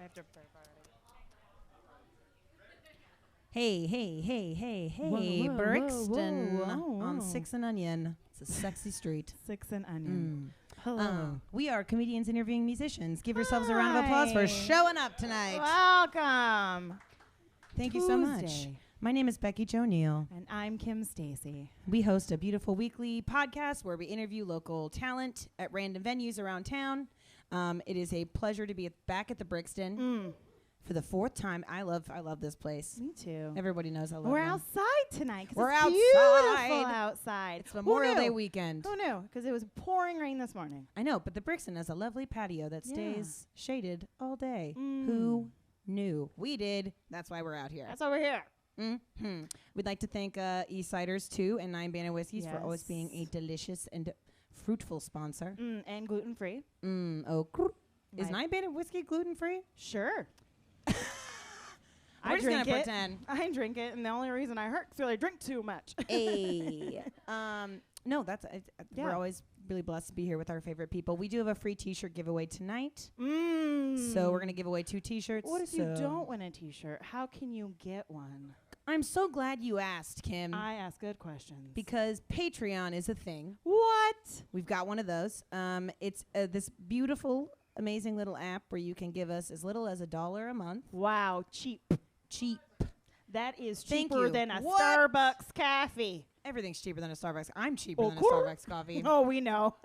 have to prepare already. Hey, Whoa, Brixton whoa. on Six and Onion. It's a sexy street. Six and Onion. Hello. We are comedians interviewing musicians. Give yourselves a round of applause for showing up tonight. Welcome. Thank you so much. Tuesday. My name is Becky Jo Neal. And I'm Kim Stacy. We host a beautiful weekly podcast where we interview local talent at random venues around town. It is a pleasure to be back at the Brixton for the fourth time. I love this place. Me too. Everybody knows I love We're them. outside tonight. We're it's outside. beautiful outside. It's Memorial Day weekend. Who knew? Because it was pouring rain this morning. I know, but the Brixton has a lovely patio that Yeah. stays shaded all day. Who knew? We did. That's why we're out here. That's why we're here. We'd like to thank Eastsiders 2 and 9 Banded Whiskeys for always being a delicious and fruitful sponsor. And gluten-free. Is 9 Banded Whiskey gluten-free? Sure. We're just going to pretend. I drink it, and the only reason I hurt is because I drink too much. No, that's we're always really blessed to be here with our favorite people. We do have a free T-shirt giveaway tonight. So we're going to give away 2 T-shirts. What if you don't win a T-shirt? How can you get one? I'm so glad you asked, Kim. I ask good questions. Because Patreon is a thing. What? We've got one of those. It's this beautiful, amazing little app where you can give us as little as $1 a month. Wow, cheap. That is cheaper than a Starbucks coffee. Everything's cheaper than a Starbucks. I'm cheaper than a Starbucks coffee. Oh, we know.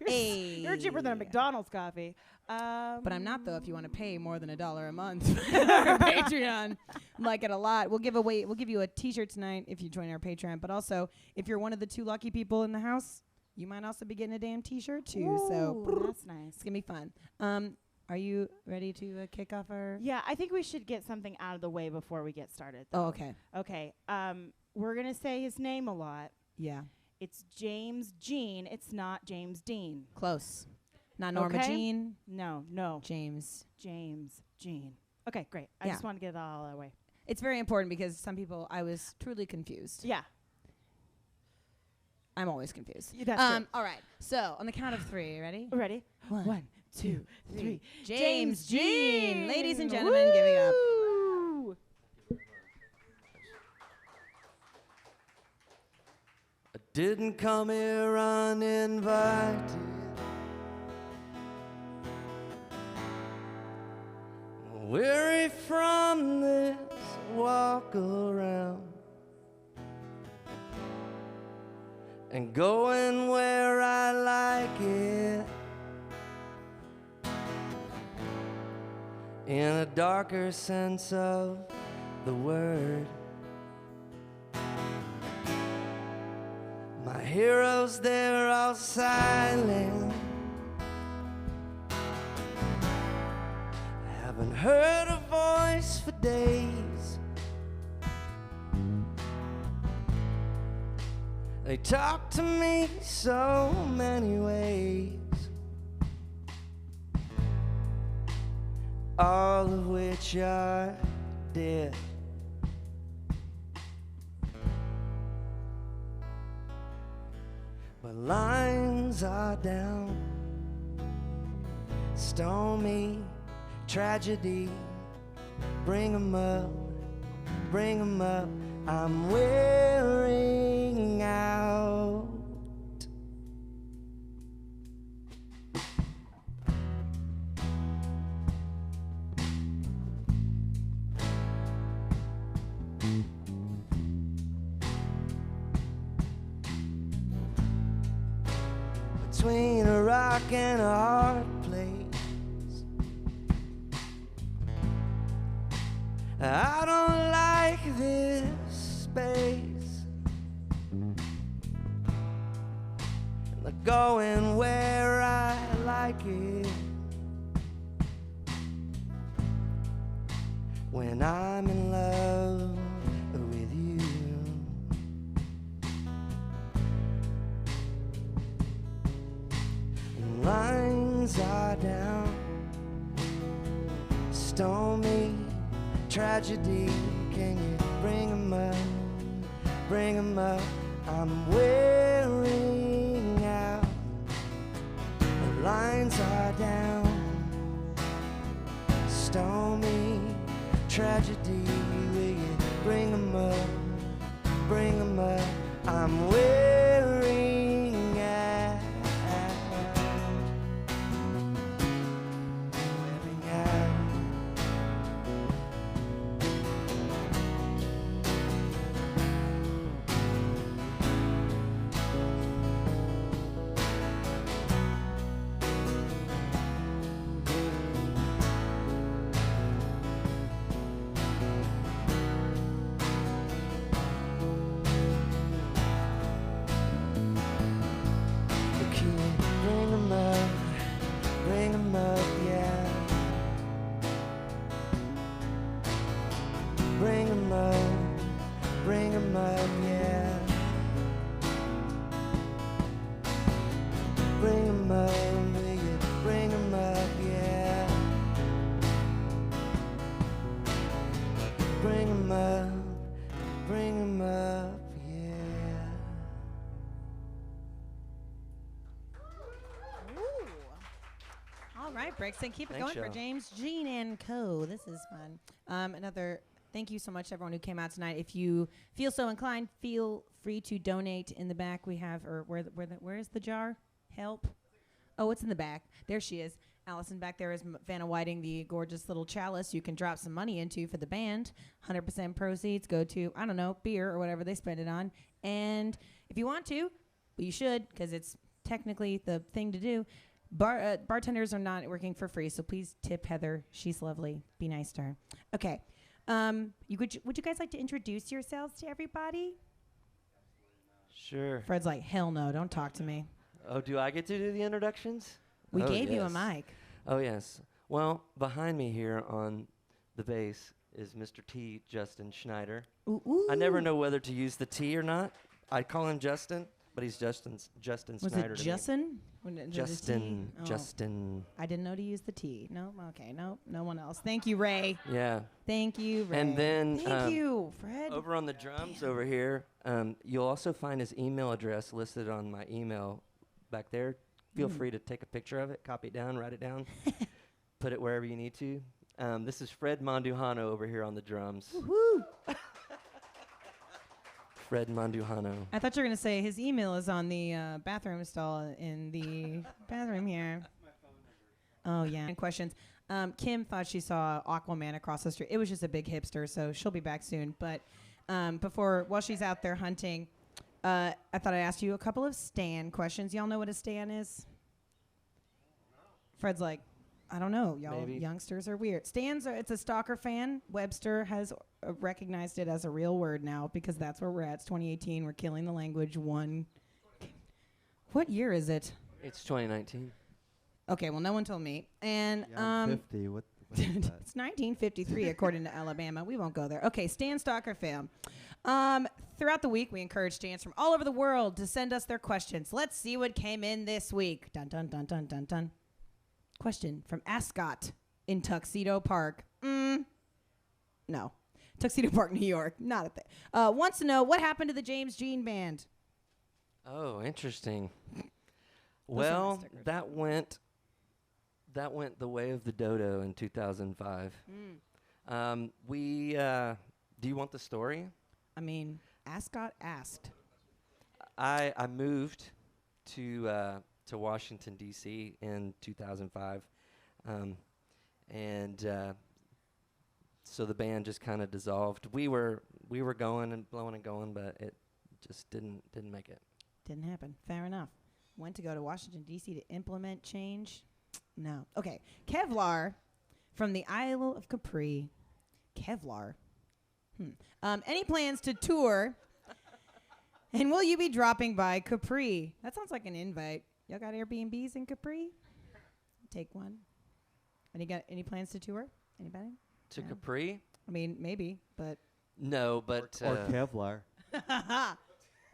You're cheaper than a McDonald's coffee. But I'm not, though, if you want to pay more than $1 a month for Patreon. I like it a lot. We'll give you a T-shirt tonight if you join our Patreon. But also, if you're one of the 2 lucky people in the house, you might also be getting a damn T-shirt, too. Ooh, so that's nice. It's going to be fun. Are you ready to kick off our... Yeah, I think we should get something out of the way before we get started. Oh, okay. Okay. We're going to say his name a lot. Yeah. It's James Jean. It's not James Dean. Close. Not Norma Jean. No. James Jean. Okay, great. I just want to get it all out of the way. It's very important because some people, I was truly confused. Yeah. I'm always confused. That's true. All right. So, on the count of 3, ready? Ready? 1, 2, 3. James Jean. Ladies and gentlemen, giving up. I didn't come here uninvited. Weary from this walk around and going where I like it, in a darker sense of the word. My heroes, they're all silent. I haven't heard a voice for days. They talk to me so many ways, all of which are dead. But lines are down, stormy tragedy. Bring 'em up, I'm wearing out. Between a rock and a hard place, I don't like this space. I'm going where I like it, when I'm in love with you. Lines are down, stormy tragedy. Can you bring 'em up? I'm wearing out. The lines are down, stormy tragedy. Will you bring 'em up, bring 'em up? I'm wearing out, wearing out. Bring 'em up, yeah. Bring 'em up, yeah. Bring 'em up, will you bring 'em up, yeah. Bring 'em up, bring 'em up, yeah. All right, Brixton, keep it Thanks, going for y'all. James, Jean, and Co. This is fun. Another thank you so much to everyone who came out tonight. If you feel so inclined, feel free to donate in the back. We have, or where is the jar? Help. Oh, it's in the back. There she is. Allison back there is Vanna Whiting, the gorgeous little chalice you can drop some money into for the band. 100% proceeds go to, I don't know, beer or whatever they spend it on. And if you want to, well, you should, because it's technically the thing to do. Bartenders are not working for free, so please tip Heather. She's lovely. Be nice to her. Okay. Would you guys like to introduce yourselves to everybody? Sure. Fred's like, hell no, don't talk to me. Oh, do I get to do the introductions? We Oh, gave you a yes. mic. Oh, yes. Well, behind me here on the bass is Mr. T, Justin Schneider. Ooh. I never know whether to use the T or not. I call him Justin, but he's Justin Was Schneider it to me. Justin? Justin. Oh. Justin. I didn't know to use the T. No, okay, no one else. Thank you, Ray. Yeah. Thank you, Ray. And then Thank you, Fred. over on the drums over here, you'll also find his email address listed on my email back there. Feel free to take a picture of it, copy it down, write it down, put it wherever you need to. This is Fred Monduhano over here on the drums. Woo. Fred Monduhano. I thought you were going to say his email is on the bathroom stall in the bathroom here. Oh, yeah. And questions. Kim thought she saw Aquaman across the street. It was just a big hipster, so she'll be back soon. But while she's out there hunting, I thought I'd ask you a couple of Stan questions. Y'all know what a Stan is? Fred's like, I don't know. Y'all Maybe. youngsters are weird. It's a stalker fan. Webster has recognized it as a real word now because that's where we're at. It's 2018. We're killing the language one. What year is it? It's 2019. Okay, well, no one told me. And Yeah, I'm 50. What is that? it's 1953 according to Alabama. We won't go there. Okay, Stan Stalker fam. Throughout the week, we encourage Stans from all over the world to send us their questions. Let's see what came in this week. Dun dun dun dun dun dun. Question from Ascot in Tuxedo Park. No. Tuxedo Park, New York. Not a thing. Wants to know what happened to the James Jean Band. Oh, interesting. are Well, my stickers. that went the way of the dodo in 2005. Do you want the story? I mean, Ascot asked. I moved to Washington D.C. in 2005, and so the band just kind of dissolved. We were going and blowing and going, but it just didn't make it. Didn't happen. Fair enough. Went to go to Washington, D.C. to implement change. No. Okay. Kevlar from the Isle of Capri. Kevlar. Any plans to tour? And will you be dropping by Capri? That sounds like an invite. Y'all got Airbnbs in Capri? Take one. Any plans to tour? Anybody? To Yeah. Capri? I mean, maybe, but No, but Or Kevlar.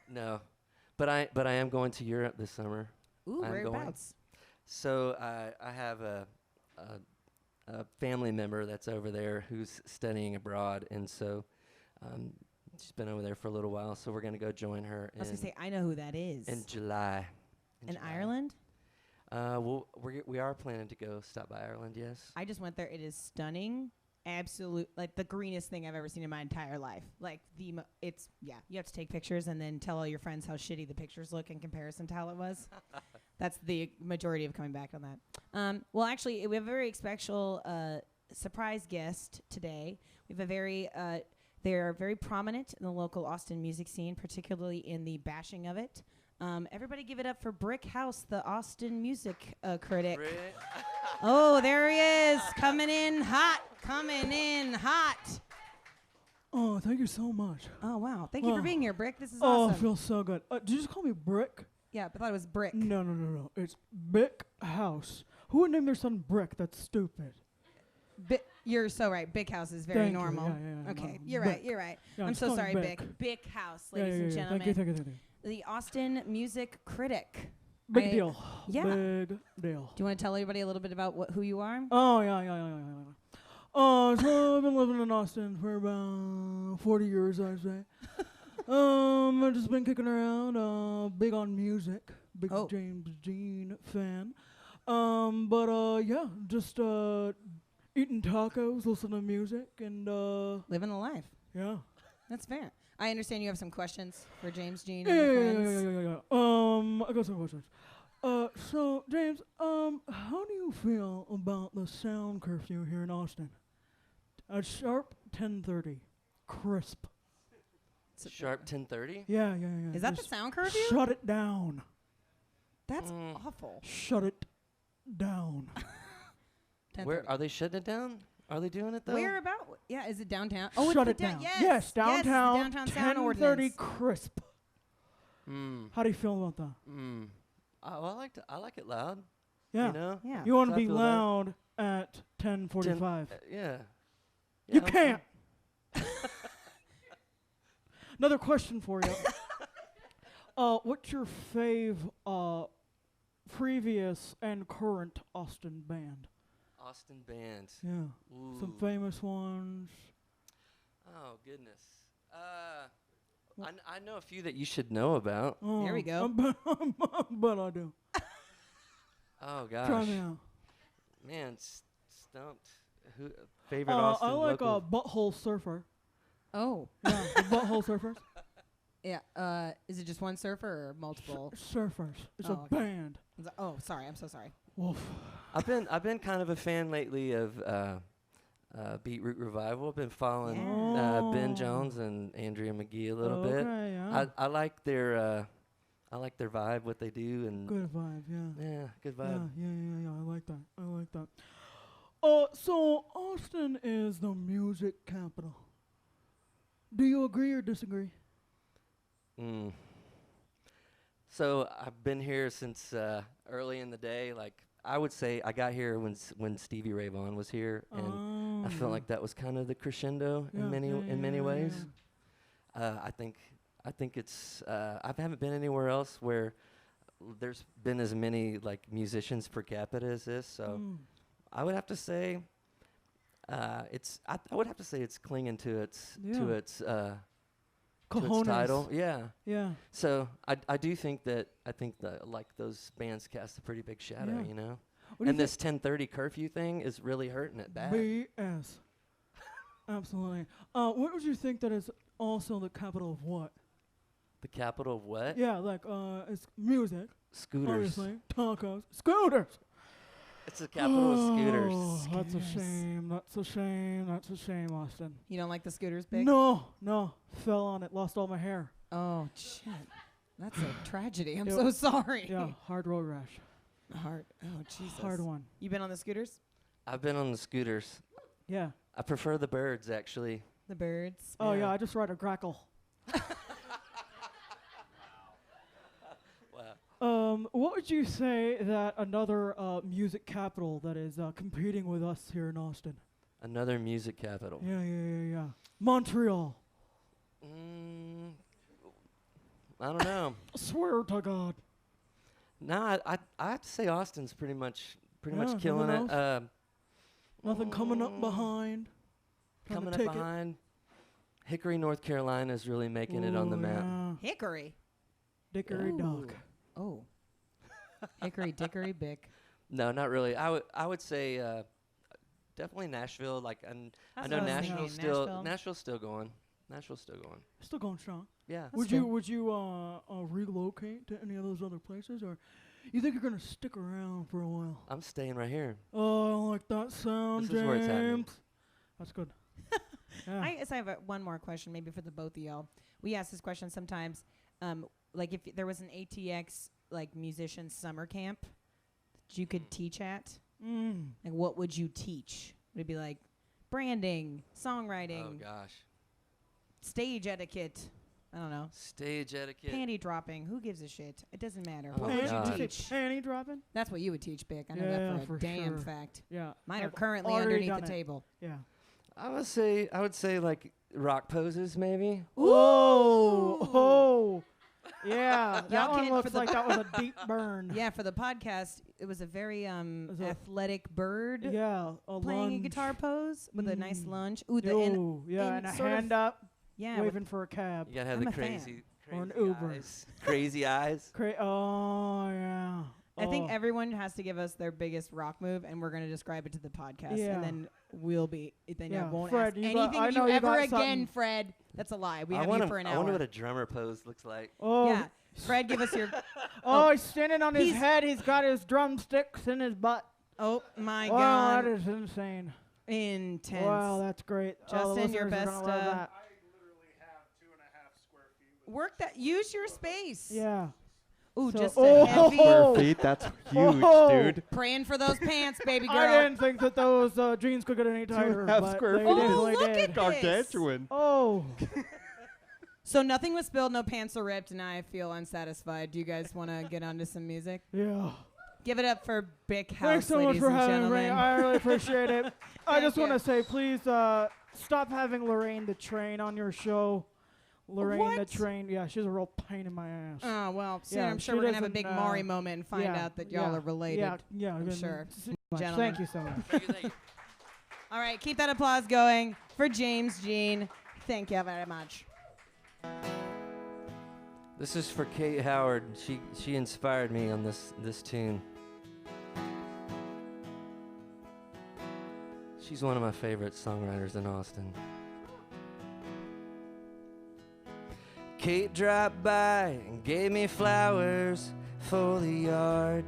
no. But I am going to Europe this summer. ooh, I'm going. whereabouts? So I have a family member that's over there who's studying abroad, and so she's been over there for a little while. So we're gonna go join her I was gonna say I know who that is. in July. In Ireland? Well, we are planning to go stop by Ireland. Yes. I just went there. It is stunning. Absolute, like the greenest thing I've ever seen in my entire life. Like it's you have to take pictures and then tell all your friends how shitty the pictures look in comparison to how it was. That's the majority of coming back on that. Well, actually, we have a very special surprise guest today. We have a very they're very prominent in the local Austin music scene, particularly in the bashing of it. Everybody give it up for Brick House, the Austin music critic. Oh, there he is, coming in hot. Oh, thank you so much. Oh, wow. Thank you for being here, Brick. This is Oh, awesome. it feels so good. Did you just call me Brick? Yeah, but I thought it was Brick. No. It's Brick House. Who would name their son Brick? That's stupid. You're so right. Big House is very Thank you. normal. Yeah, Okay, no, you're Bick. right. You're right. Yeah, I'm just so call me sorry, Bick. Big House, ladies and Yeah. gentlemen. Thank you. The Austin music critic. Big deal. Yeah. Big deal. Do you want to tell everybody a little bit about who you are? Oh, yeah. So I've been living in Austin for about 40 years, I'd say. I've just been kicking around, big on music, big James Dean fan. Just eating tacos, listening to music, and Living the life. yeah. That's fair. I understand you have some questions for James Jean Yeah, and your friends. I got some questions. So James, how do you feel about the sound curfew here in Austin? At sharp 10:30, crisp. Sharp 10:30. Yeah. Is that the Just sound curfew? Shut it down. That's awful. Shut it down. Where are they shutting it down? Are they doing it though? Where about? Yeah, is it downtown? Oh, Shut it's it down. Yes, downtown. Yes, downtown sound 10:30 ordinance. crisp. How do you feel about that? I like it loud. Yeah. You know. Yeah. You want to So I be feel that. loud at 10:45. Yeah. You I'm- can't. Another question for you. What's your previous and current Austin band? Austin band. Yeah. Some Ooh. famous ones. Oh goodness. I know a few that you should know about. Oh, Here we go. But I do. Oh Try gosh. me out. Man, stumped. Who favorite Austin I like local? Butthole Surfer. Oh. Yeah, the Butthole Surfers. Yeah. Is it just one surfer or multiple? Surfers. It's a okay. band. Oh, sorry. I'm so sorry. Wolf. I've been kind of a fan lately of Beetroot Revival. I've been following Ben Jones and Andrea McGee a little bit. Yeah. I like their vibe, what they do, and Good vibe, yeah. yeah, good vibe. Yeah. I like that. So Austin is the music capital. Do you agree or disagree? So I've been here since early in the day. Like I would say, I got here when Stevie Ray Vaughan was here, and I felt like that was kind of the crescendo in many ways. I think it's I haven't been anywhere else where there's been as many like musicians per capita as this. So I would have to say I would have to say it's clinging to its Cojones. title. Yeah. Yeah. So I do think that like those bands cast a pretty big shadow, Yeah. you know. What do you And this 10:30 curfew thing is really hurting it bad. BS. Absolutely. What would you think that is also the capital of what? The capital of what? Yeah, like it's music. Scooters. Obviously. Tacos. Scooters. It's the capital of scooters. Oh, that's a Scooters. shame. That's a shame, Austin. You don't like the scooters, Big? No. Fell on it. Lost all my hair. Oh, shit. That's a tragedy. I'm Yep. so sorry. Yeah, hard road rash. Hard. Oh, Jesus. Hard one. You been on the scooters? I've been on the scooters. Yeah. I prefer the birds actually. The birds. Oh, yeah, Yeah. I just ride a grackle. Wow. What would you say that another music capital that is competing with us here in Austin? Another music capital. Yeah. Montreal. I don't know. Swear to God. No, I have to say Austin's pretty much Yeah, killing nothing it. Nothing coming up behind. Trying to Coming up take it. behind. Hickory, North Carolina is really making it on the Ooh, map. yeah. Hickory. Dickory Ooh. Dock. Oh. Hickory dickory bick. No, not really. I would say definitely Nashville. Like, and I That's know what I was Nashville's thinking, still Nashville. Nashville's still going. Nashville's still going. Still going strong. Yeah. Would you relocate to any of those other places, or you think you're gonna stick around for a while? I'm staying right here. Oh, I don't like that sound, This is where it's happening. James. That's good. Yeah. I guess I have one more question, maybe for the both of y'all. We ask this question sometimes. Like if there was an ATX like musician summer camp that you could teach at, like what would you teach? Would it be like branding, songwriting, Oh gosh. stage etiquette? I don't know. Stage etiquette. Panty dropping. Who gives a shit? It doesn't matter. Oh What my would God. you Did you teach? say panty dropping? That's what you would teach, Bick. I know Yeah, that for a for damn sure. fact. Yeah. Mine are I've currently already underneath done the it. table. Yeah. I would say like rock poses maybe. Oh. Yeah. That Y'all one can't- looks for the- like that was a deep burn. Yeah, for the podcast, it was a very Was it- athletic bird Yeah. A playing a lunge. guitar pose with a nice Mm. lunge. Ooh, Ooh, in and a sort of- hand up, yeah, with- waving for a cab. You gotta have I'm the a fan. crazy Or an crazy Uber. eyes. Crazy eyes. Oh yeah. I think Oh. everyone has to give us their biggest rock move, and we're going to describe it to the podcast, Yeah. and then we'll be. Then Yeah, I won't Fred, ask you got- anything I of know you you ever got again, something. Fred. That's a lie. We I have wonder, you for an I hour. wonder what a drummer pose looks like. Oh. Yeah, Fred, give us your. Oh, he's standing on his He's- head. He's got his drumsticks in his butt. Oh my Wow, God! that is insane. Intense. Wow, that's great. All the Justin, your listeners are best, gonna love that. Work that. Use your space. Yeah. Ooh, So- just oh. a heavy. Square feet, that's huge, Oh. dude. Praying for those pants, baby girl. I didn't think that those jeans could get any 2.5 tighter, but square they feet. definitely Oh, look did. at Gargantuan. Oh, So nothing was spilled, no pants are ripped, and I feel unsatisfied. Do you guys want to get onto some music? yeah. Give it up for Bick House, Thanks so much ladies for and having me. gentlemen. I really appreciate it. I Thank just want you. to say, please stop having Lorraine the Train on your show. Lorraine the What? Train, yeah, she's a real pain in my ass. Oh, well, soon Yeah, I'm sure she we're going to have a doesn't, big Maury moment and find yeah, out that y'all yeah, are related. Yeah, I'm sure. Gentlemen. Gentlemen. Thank you so much. Thank you. All right, keep that applause going for James Jean. Thank you very much. This is for Kate Howard. She inspired me on this tune. She's one of my favorite songwriters in Austin. Kate dropped by and gave me flowers for the yard.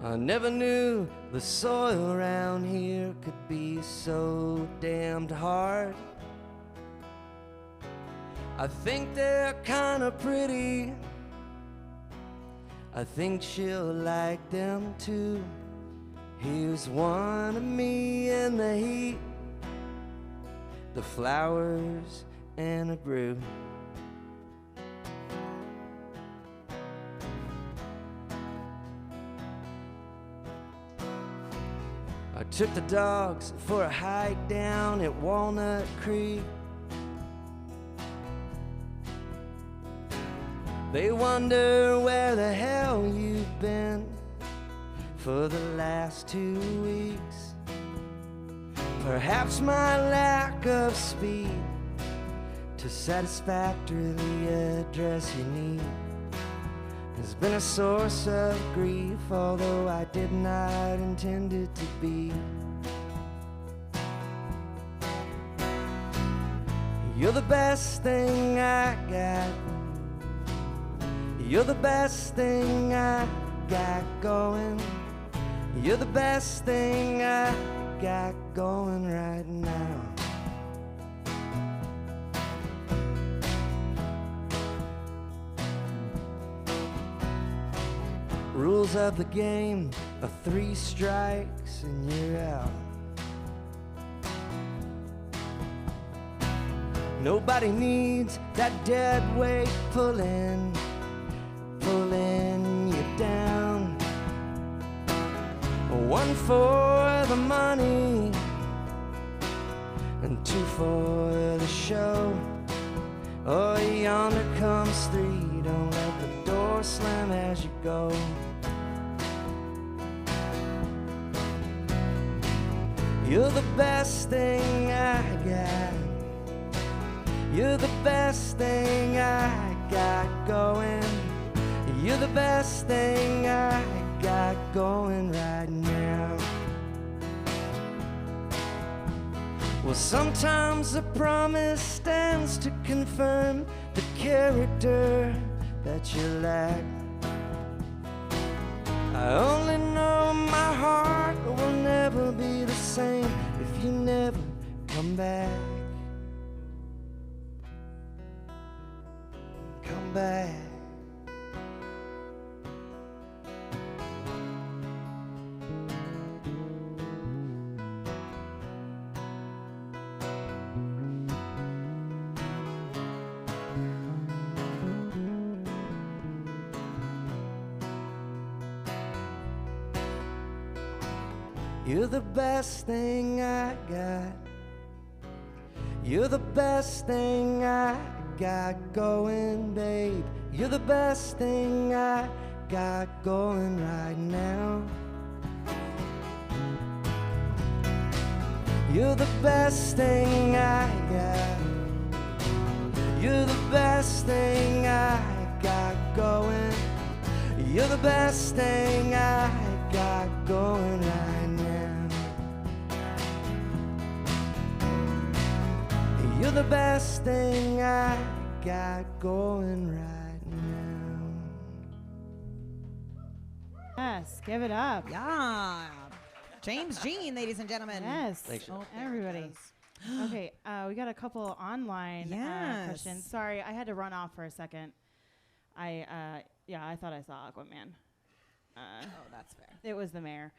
I never knew the soil around here could be so damned hard. I think they're kinda pretty. I think she'll like them too. Here's one of me in the heat, the flowers and a brew. I took the dogs for a hike down at Walnut Creek. They wonder where the hell you've been for the last 2 weeks. Perhaps my lack of speed to satisfactorily address your need has been a source of grief, although I did not intend it to be. You're the best thing I got. You're the best thing I got going. You're the best thing I got going right now. Rules of the game are 3 strikes and you're out. Nobody needs that dead weight pulling you down. 1 for the money and 2 for the show. Oh, yonder comes 3. Don't let the door slam as you go. You're the best thing I got. You're the best thing I got going. You're the best thing I got going right now. Well, sometimes a promise stands to confirm the character that you lack. I only know my heart will never be the same if you never come back. Come back. You're the best thing I got. You're the best thing I got going, babe. You're the best thing I got going right now. You're the best thing I got. You're the best thing I got going. You're the best thing I got going right now. You're the best thing I got going right now. Yes, give it up. Yeah. James Jean, ladies and gentlemen. Yes. Thanks. Oh, Everybody. Okay, we got a couple online Yes. questions. Sorry, I had to run off for a second. I thought I saw Aquaman. Oh, that's fair. It was the mayor.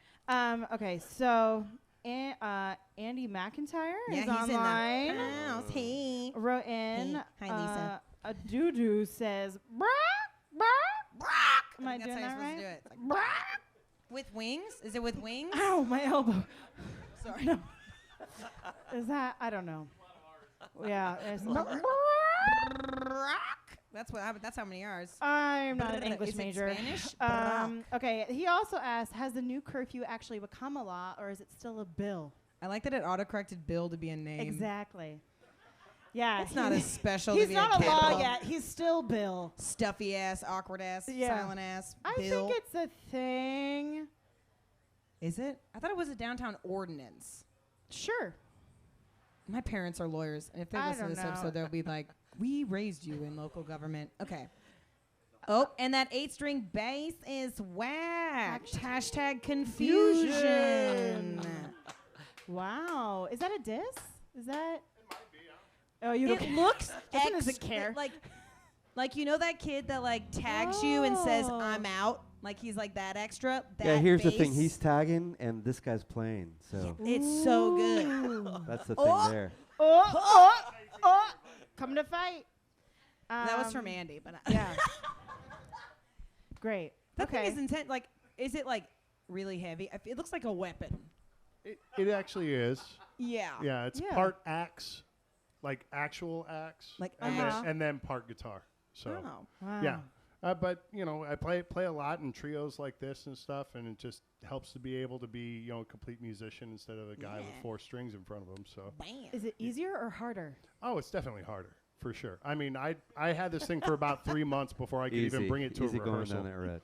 Okay, so Andy McIntyre is online. In the house. Hey. Wrote in. Hey. Hi, Lisa. A doo-doo says, "Brack, brack, brack." Am I doing that right? Do it. It's like, Brack. with wings? Is it with wings? Ow, my elbow. Sorry. No. Is that? I don't know. Yeah. It's That's how many R's. I'm not an English Is it major. Spanish? Okay. He also asked, has the new curfew actually become a law, or is it still a bill? I like that it autocorrected Bill to be a name. Exactly. Yeah. It's not as special to He's be not a law capital. yet. He's still Bill. Stuffy ass, awkward ass, Yeah. silent ass. I Bill. think it's a thing. Is it? I thought it was a downtown ordinance. Sure. My parents are lawyers, and if they I listen to don't this know. episode, they'll be like, "We raised you in local government." Okay. Oh, and that 8-string bass is whacked. Hashtag confusion. Wow. Is that a diss? Is that? Oh, you It looks Justin doesn't care. Like you know that kid that like tags you and says Oh. I'm out, like he's like that extra. That Yeah, here's the thing. bass, He's tagging, and this guy's playing. So it's so good. that's the Oh. thing there. Oh, come to fight. That was from Andy, but Yeah. Great. that Okay. thing is intent. Like, is it like really heavy? It looks like a weapon. It actually is. Yeah. Yeah, it's Yeah. part axe, like actual axe, Like and, Uh-huh. and then part guitar. So Oh. Wow. yeah, but you know, I play a lot in trios like this and stuff, and it just helps to be able to be a complete musician instead of a guy with Yeah. 4 strings in front of him. So Bam. Is it easier or harder? it's definitely harder for sure. I mean, I had this thing for about 3 months before I could even bring it to easy a going rehearsal. down that road.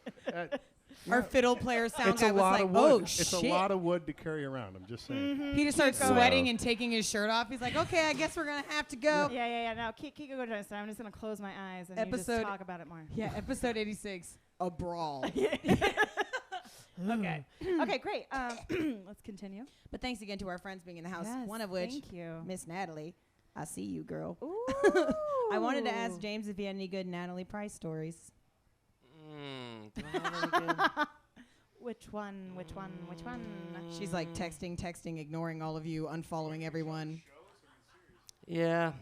Our fiddle player sound It's guy a was lot like, of wood. "Oh It's shit!" a lot of wood to carry around. I'm just saying. He just starts going. sweating and taking his shirt off. He's like, "Okay, I guess we're gonna have to go." Yeah. No, keep going, Justin. I'm just gonna close my eyes and you Episode- just talk about it more. Yeah, episode 86, a brawl. Okay. Okay. Great. Let's continue. But thanks again to our friends being in the house. Yes, one of which, Thank you. Miss Natalie. I see you, girl. Ooh. I wanted to ask James if he had any good Natalie Price stories. Do I have any good? Which one? She's like texting, ignoring all of you, unfollowing everyone. Yeah.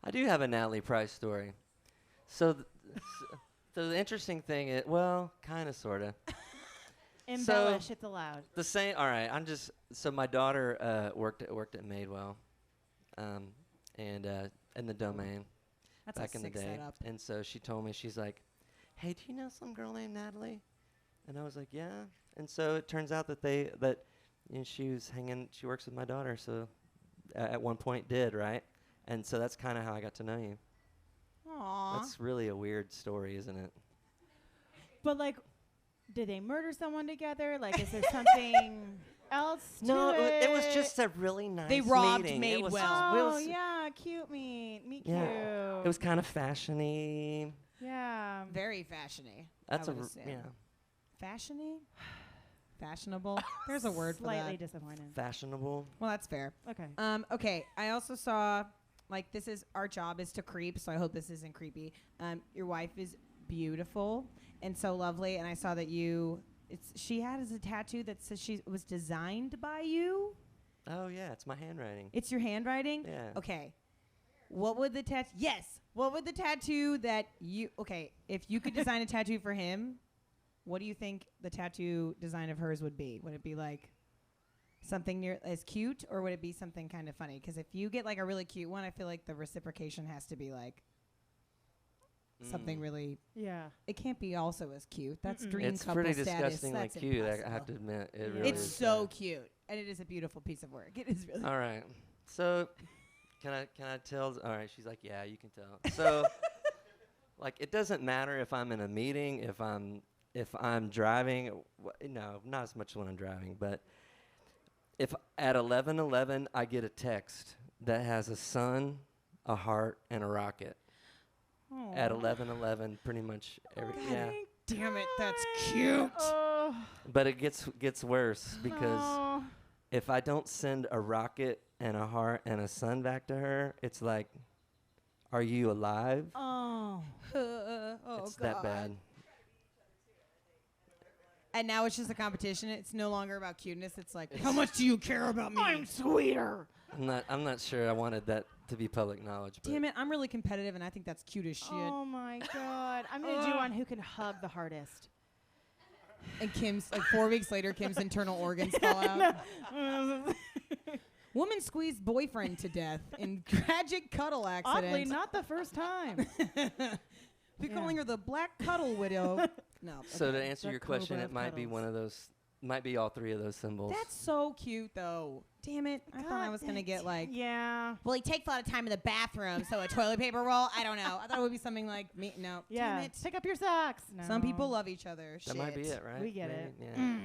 I do have a Natalie Price story. So the interesting thing is, well, kind of, sort of. Embellish. It's allowed. The same. All right. So my daughter worked at Madewell, and in the Domain That's back a in the sick day. setup. And so she told me, she's like, "Hey, do you know some girl named Natalie?" And I was like, "Yeah." And so it turns out that she works with my daughter. So at one point did, right? And so that's kind of how I got to know you. Aww. That's really a weird story, isn't it? But like, did they murder someone together? Like, is there something else to No, it? it was just a really nice They robbed meeting. It was Madewell. it Oh, was- yeah, cute meet Yeah. cute. It was kind of fashion-y. Yeah. Very fashion-y. That's I a would r- assume. yeah, Fashion-y? Fashionable? There's a word for Slightly that. disappointed. fashionable. Well, that's fair. Okay. Okay, I also saw, like, this is, our job is to creep, so I hope this isn't creepy. Your wife is beautiful and so lovely, and I saw that she has a tattoo that says she was designed by you. Oh yeah, it's my handwriting. It's your handwriting? Yeah. Okay. What would the tattoo, yes, what would the tattoo that if you could design a tattoo for him, what do you think the tattoo design of hers would be? Would it be like something near as cute, or would it be something kind of funny? Because if you get like a really cute one, I feel like the reciprocation has to be like something really. Yeah. It can't be also as cute. That's Mm-mm. dream It's couple pretty status. disgustingly That's cute. I impossible. have to admit, it Yeah. really It's is. so cute, and it is a beautiful piece of work. It is really. All right. So, can I tell? All right. She's like, yeah, you can tell. So, like, it doesn't matter if I'm in a meeting, if I'm driving. No, not as much when I'm driving, but if at 11:11 I get a text that has a sun, a heart, and a rocket. At 11:11, pretty much every yeah. Damn it, that's cute. But it gets worse because if I don't send a rocket and a heart and a sun back to her, it's like, are you alive? Oh. It's that bad. And now it's just a competition. It's no longer about cuteness. It's like, how much do you care about me? I'm sweeter. I'm not sure I wanted that to be public knowledge. But Damn it, I'm really competitive, and I think that's cute as shit. Oh my god. I'm gonna do one who can hug the hardest. And Kim's, like 4 weeks later, Kim's internal organs fall out. Woman squeezed boyfriend to death in tragic cuddle accident. Oddly, not the first time. We're calling her the Black Cuddle Widow. No. So to okay. answer The your question, cobra it of might be cuddles. one of those. Might be all three of those symbols. That's so cute, though. Damn it. I thought I was going to get like, Yeah. well, he takes a lot of time in the bathroom, so a toilet paper roll? I don't know. I thought it would be something like, me. No. Yeah. Damn it. Pick up your socks. No. Some people love each other. that might be it, right? We get Maybe? it. Yeah.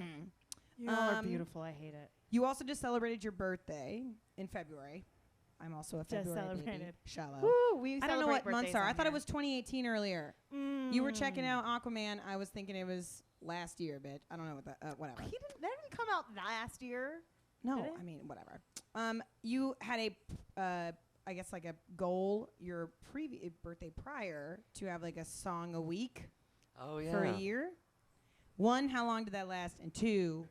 You all are Um, beautiful. I hate it. You also just celebrated your birthday in February. I'm also a Just February baby. celebrated. Shallow. Woo, we I don't know celebrate what months birthdays are. I on thought it here. was 2018 earlier. You were checking out Aquaman. I was thinking it was last year, bitch. I don't know what that. Whatever. That didn't come out last year. No, Did it? I mean whatever. You had I guess like a goal your birthday prior to have like a song a week Oh yeah. for a year. One, how long did that last? And two,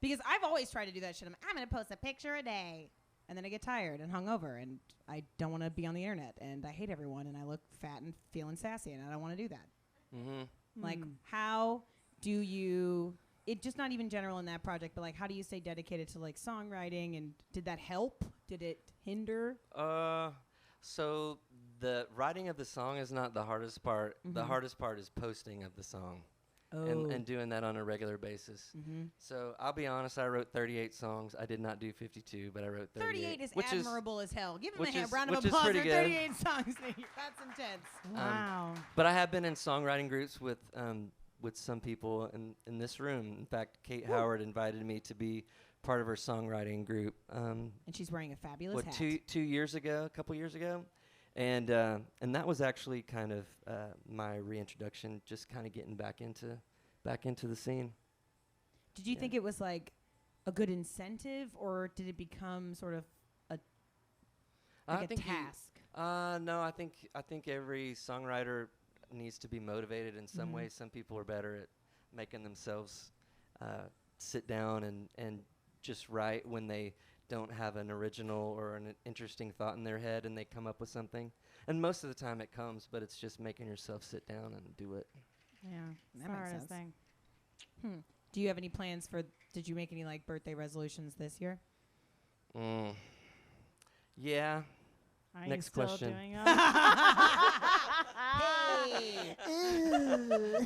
because I've always tried to do that shit. I'm gonna post a picture a day, and then I get tired and hungover, and I don't want to be on the internet, and I hate everyone, and I look fat and feeling sassy, and I don't want to do that. Mm-hmm. Like, how do you? It just not even general in that project, but like, how do you stay dedicated to like songwriting? And did that help? Did it hinder? So the writing of the song is not the hardest part. The Mhm. hardest part is posting of the song Oh. and doing that on a regular basis. Mm-hmm. So I'll be honest, I wrote 38 songs. I did not do 52, but I wrote 38. 38 is which admirable as hell. Give him which a is- round of which is applause pretty for good. 38 songs. That's intense. Wow. But I have been in songwriting groups with some people in this room. In fact, Kate Howard invited me to be part of her songwriting group. And she's wearing a fabulous hat. 2 years ago, a couple years ago, and that was actually kind of my reintroduction, just kind of getting back into the scene. Did you Yeah. think it was like a good incentive, or did it become sort of I like a think you- task? No, I think every songwriter needs to be motivated in some Mhm. way. Some people are better at making themselves sit down and just write when they don't have an original or an interesting thought in their head, and they come up with something. And most of the time it comes, but it's just making yourself sit down and do it. Yeah. It's That the makes hardest sense. thing. Do you have any plans for? Did you make any like birthday resolutions this year? Yeah. Are Next you still question. doing Hey.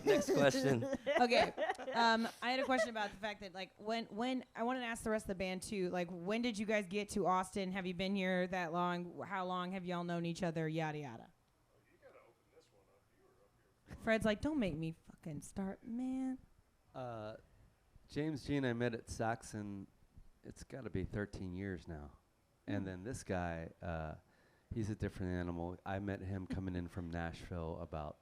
Next question. Okay. I had a question about the fact that, like, when I wanted to ask the rest of the band too, like, when did you guys get to Austin? Have you been here that long? How long have y'all known each other? Yada yada. Fred's like, don't make me fucking start, man. James Jean I met at Saxon. It's got to be 13 years now. And then this guy, he's a different animal. I met him coming in from Nashville about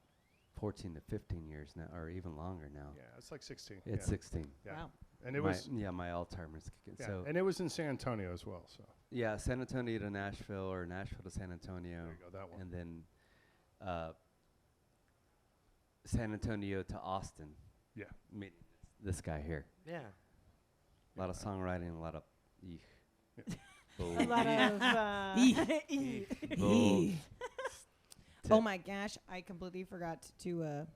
14 to 15 years now, or even longer now. Yeah, it's like 16. It's yeah. 16. Yeah. Wow. And it was my Alzheimer's kicking. yeah, So and it was in San Antonio as well. So yeah, San Antonio to Nashville, or Nashville to San Antonio, there you go, that one. and then San Antonio to Austin. Yeah. Meeting this guy here. Yeah. A lot of songwriting, a lot of A lot of Oh my gosh, I completely forgot to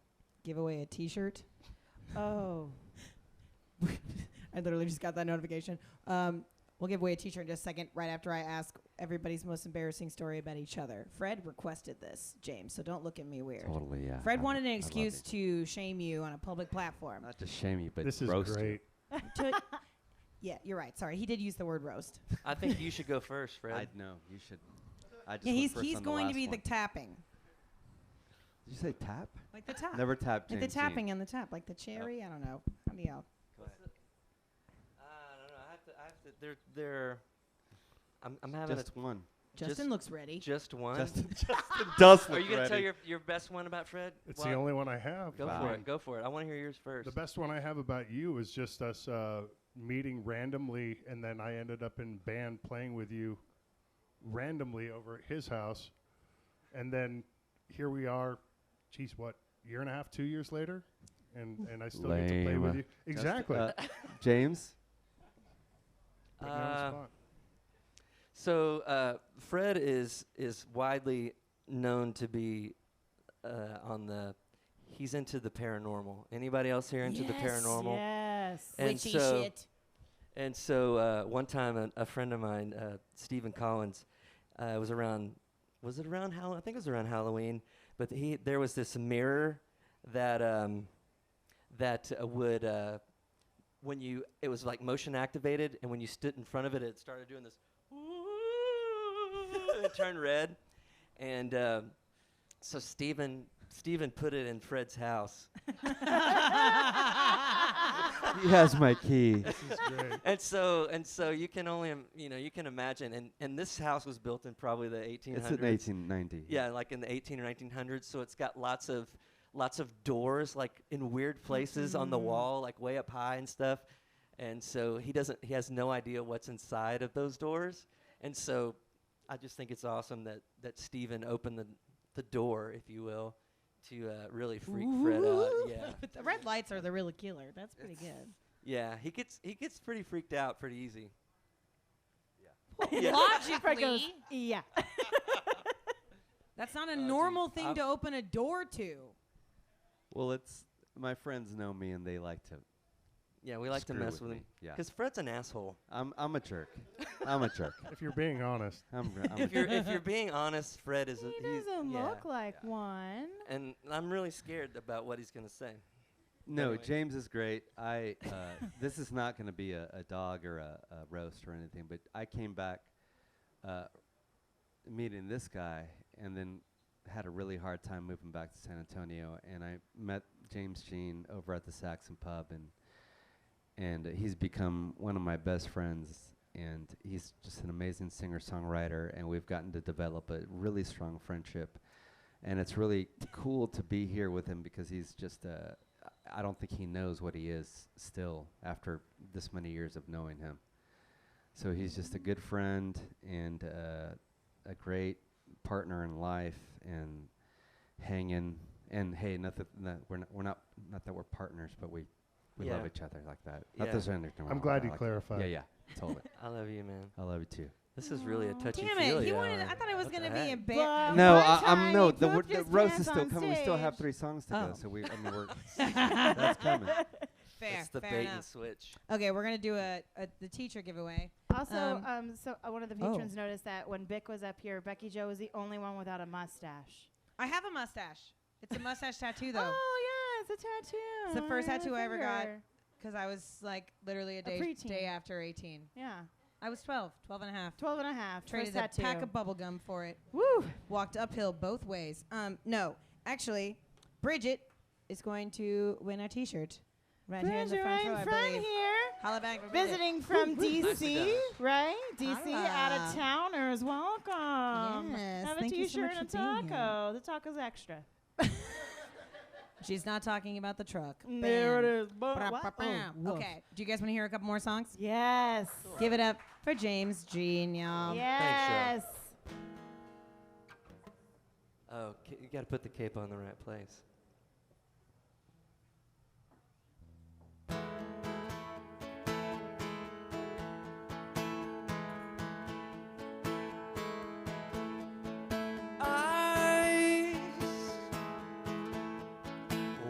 give away a T-shirt. Oh. I literally just got that notification. We'll give away a T-shirt in just a second, right after I ask everybody's most embarrassing story about each other. Fred requested this, James, so don't look at me weird. Totally, yeah. Fred I wanted an love excuse it. to shame you on a public platform. Not to shame you, but This is roast great. Yeah, you're right. Sorry, he did use the word roast. I think you should go first, you. Fred. No, you should. I just Yeah, went first he's on going to last be one. the tapping, Did you say tap? like the tap, Never tapped like James the tapping on the tap, like the cherry. I don't know. How do y'all? I don't know. I have to. They're. I'm having Just one. Justin looks ready. just one. Justin does Are look you gonna tell ready. your best one about Fred? It's the only one I have. Go Wow. for it. Go for it. I want to hear yours first. The best one I have about you is just us meeting randomly, and then I ended up in band playing with you randomly over at his house, and then here we are. Geez, what, year and a half, 2 years later, and I still get to play with you. Exactly. James? Put me on the spot. So Fred is widely known to be he's into the paranormal. Anybody else here into the paranormal? Yes. And Witchy so, shit. And so one time a friend of mine, Stephen Collins, was around. Was it around Halloween? I think it was around Halloween. But there was this mirror that would when you it was like motion activated, and when you stood in front of it, it started doing this. And it turned red, and so Stephen put it in Fred's house. He has my key. This is great. And so you can only you can imagine, and this house was built in probably the 1800s. It's in 1890. Yeah, like in the 18 or 1900s. So it's got lots of doors, like in weird places on the wall, like way up high and stuff. And so he has no idea what's inside of those doors. And so I just think it's awesome that Stephen opened the door, if you will, to really freak Fred out. Yeah. But the red lights are the real killer. That's pretty good. Yeah, he gets pretty freaked out pretty easy. Fred goes, yeah. That's not a Oh, normal geez. thing to open a door to. Well, it's my friends know me and they like to. Yeah, we like to Screw mess with with him. me, yeah. Because Fred's an asshole. I'm a jerk. I'm a jerk. If you're being honest. I'm If you're being honest, Fred is He he's doesn't yeah. look like one. And I'm really scared about what he's going to say. No, Anyway. James is great. This is not going to be a dog or a roast or anything, but I came back meeting this guy and then had a really hard time moving back to San Antonio, and I met James Jean over at the Saxon Pub, and he's become one of my best friends, and he's just an amazing singer-songwriter, and we've gotten to develop a really strong friendship, and it's really cool to be here with him because he's just I don't think he knows what he is still after this many years of knowing him. So he's just a good friend and a great partner in life and hanging. And hey, we're not that we're partners, but we Yeah. love each other like that. Yeah. Not there's anything wrong I'm with glad that, you like clarified. Yeah, totally. I love you, man. I love you too. This is really a touchy Damn feely it! He hour. wanted. I thought it was What gonna the be a heck? bit. Well, No, one I'm time no. he The pooped his roast pants is still on coming. We still have stage. 3 songs to go, Oh. so we're that's coming. Fair, It's the fair bait and enough. switch. Okay, we're gonna do the teacher giveaway. Also, one of the Oh. patrons noticed that when Bick was up here, Becky Joe was the only one without a mustache. I have a mustache. It's a mustache tattoo though. Oh it's a tattoo. It's the first tattoo I ever got Finger. because I was like literally a preteen. day after 18. Yeah. I was 12 and a half. 12 and a half. Traded First a tattoo. pack of bubble gum for it. Woo. Walked uphill both ways. No, actually, Bridget is going to win a T-shirt right here in the Bridget, front right row, in I front believe. here. Holla back for Bridget. Visiting from D.C., right? D.C. Holla. out of towners, welcome. Yes, Have a thank you so T-shirt much and a for being here. taco. The taco's extra. She's not talking about the truck. There it is. Okay. Do you guys want to hear a couple more songs? Yes. Give it up for James Jean, y'all. Yes. Oh, you got to put the cape on the right place.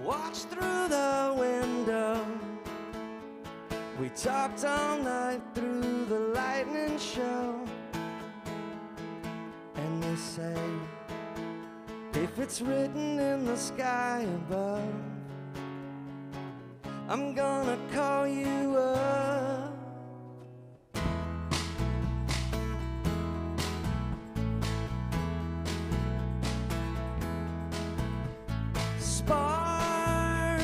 Watched through the window. We talked all night through the lightning show. And they say, if it's written in the sky above, I'm gonna call you up. Spark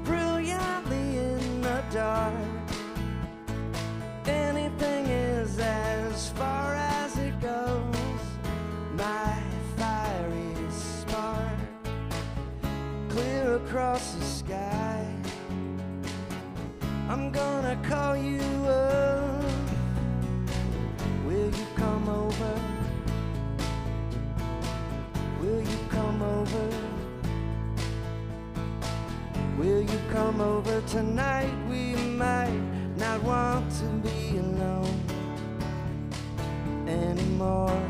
brilliantly in the dark. Anything is as far as it goes. My fiery spark clear across the sky. I'm gonna call you up. Will you come over? Will you come over? Will you come over tonight? We might not want to be alone anymore.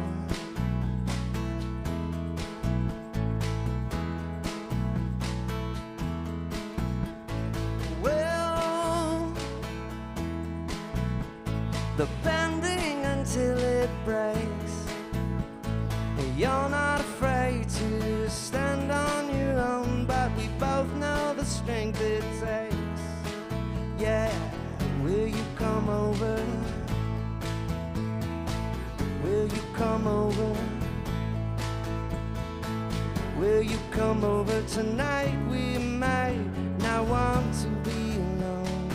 Well, the bending until it breaks. You're not afraid to stand on your own, but we both know the strength it takes. Yeah, will you come over? Will you come over? Will you come over tonight? We might not want to be alone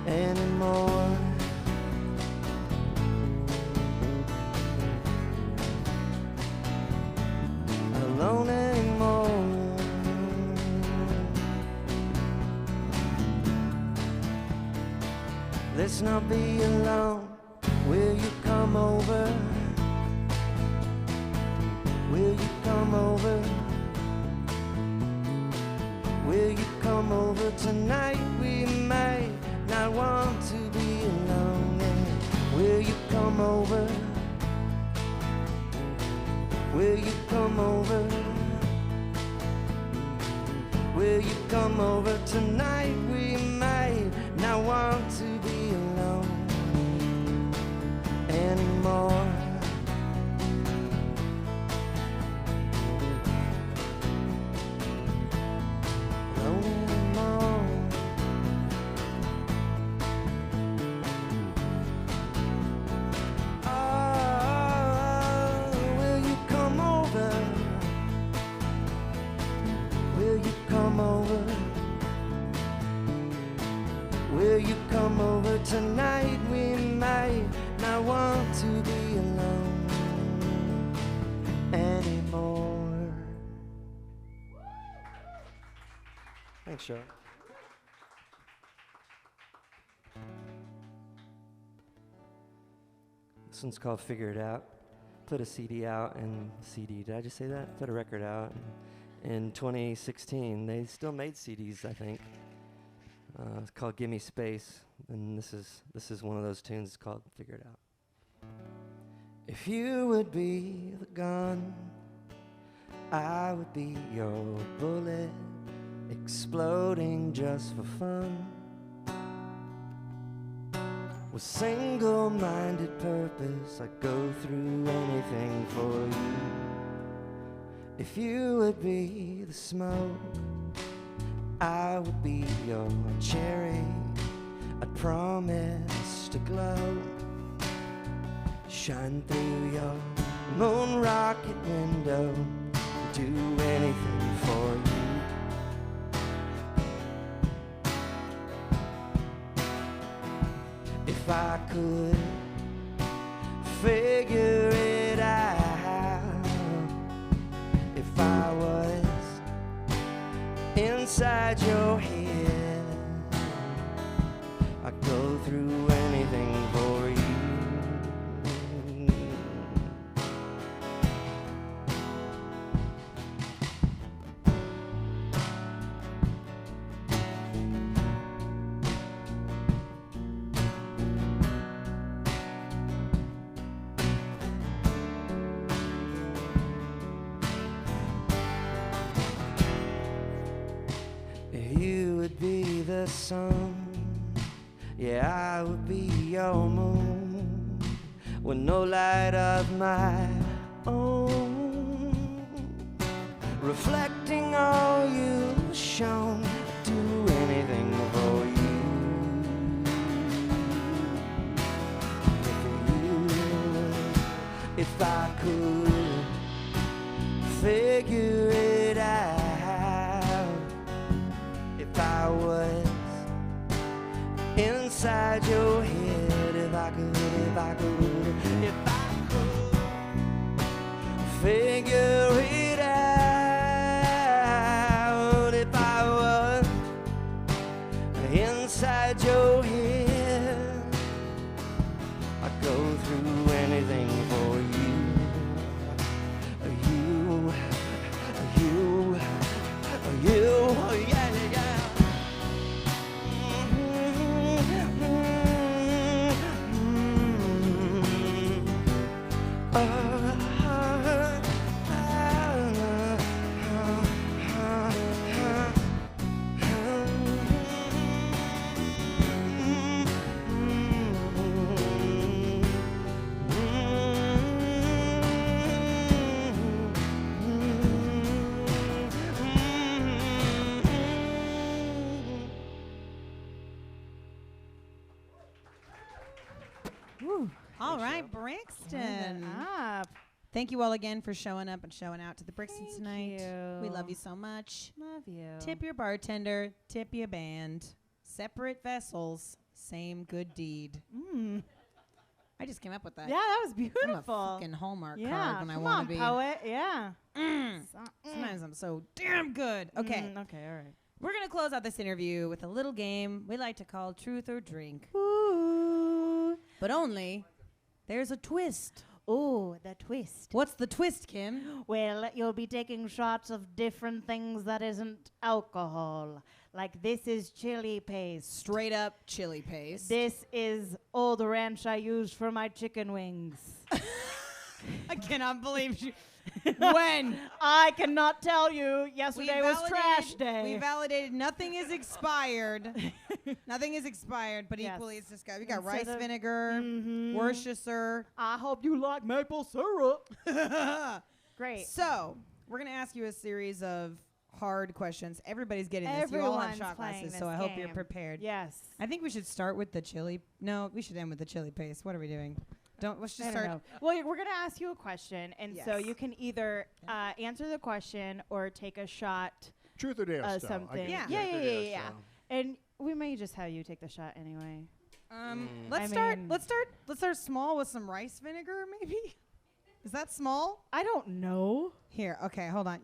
anymore. Alone anymore. Let's not be alone. Will you come over? Will you come over? Will you come over tonight? We might not want to be alone. Yeah. Will you come over? Will you come over? Will you come over tonight? We might not want to be alone anymore. Alone anymore. Will you come over? Will you come over? Will you come over tonight? We might not want to be alone anymore. Thanks, Sean. This one's called Figure It Out. Put a CD out and did I just say that? Put a record out in 2016. They still made CDs, I think. It's called Gimme Space, and this is one of those tunes. It's called Figure It Out. If you would be the gun, I would be your bullet, exploding just for fun. With single-minded purpose, I'd go through anything for you. If you would be the smoke, I would be your cherry. I'd promise to glow, shine through your moon rocket window, do anything for you. If I could figure it out, if I was inside your head, I'd go through anything for you. You would be the sun, yeah, I would be your moon, with no light of my own, reflecting all you've shown, do anything for you. If I could figure it out, if I was inside your head, if I could figure it out, if I was inside your head, I'd go through anything for you. You, yeah, yeah. All right, Brixton. Up. Thank you all again for showing up and showing out to the Brixton Thank tonight. you. We love you so much. Love you. Tip your bartender, tip your band. Separate vessels, same good deed. Mm. I just came up with that. Yeah, that was I'm a beautiful. fucking Hallmark Yeah, card when I come want on, to be. poet. Yeah. Sometimes I'm so damn good. Okay. Okay, all right. We're going to close out this interview with a little game we like to call Truth or Drink. Ooh. But only there's a twist. Oh, the twist. What's the twist, Kim? Well, you'll be taking shots of different things that isn't alcohol. Like this is chili paste. Straight up chili paste. This is the ranch I used for my chicken wings. I cannot believe you. When? I cannot tell you. Yesterday was trash day. We validated nothing is expired. Nothing is expired, but Yes. equally it's disgusting. We got Instead rice of- vinegar, Mhm. Worcestershire. I hope you like maple syrup. Great. So, we're going to ask you a series of hard questions. Everybody's getting this. You all have Everyone's shot playing glasses, this so I hope you're game. prepared. Yes. I think we should start with the chili. No, we should end with the chili paste. What are we doing? Let's just I don't start. know. Well, we're going to ask you a question, and so Yes. you can either answer the question or take a shot. Truth or dare style. I Something. get Yeah. it. Yeah. And we may just have you take the shot anyway. Let's start small with some rice vinegar, maybe. Is that small? I don't know. Here, okay, hold on.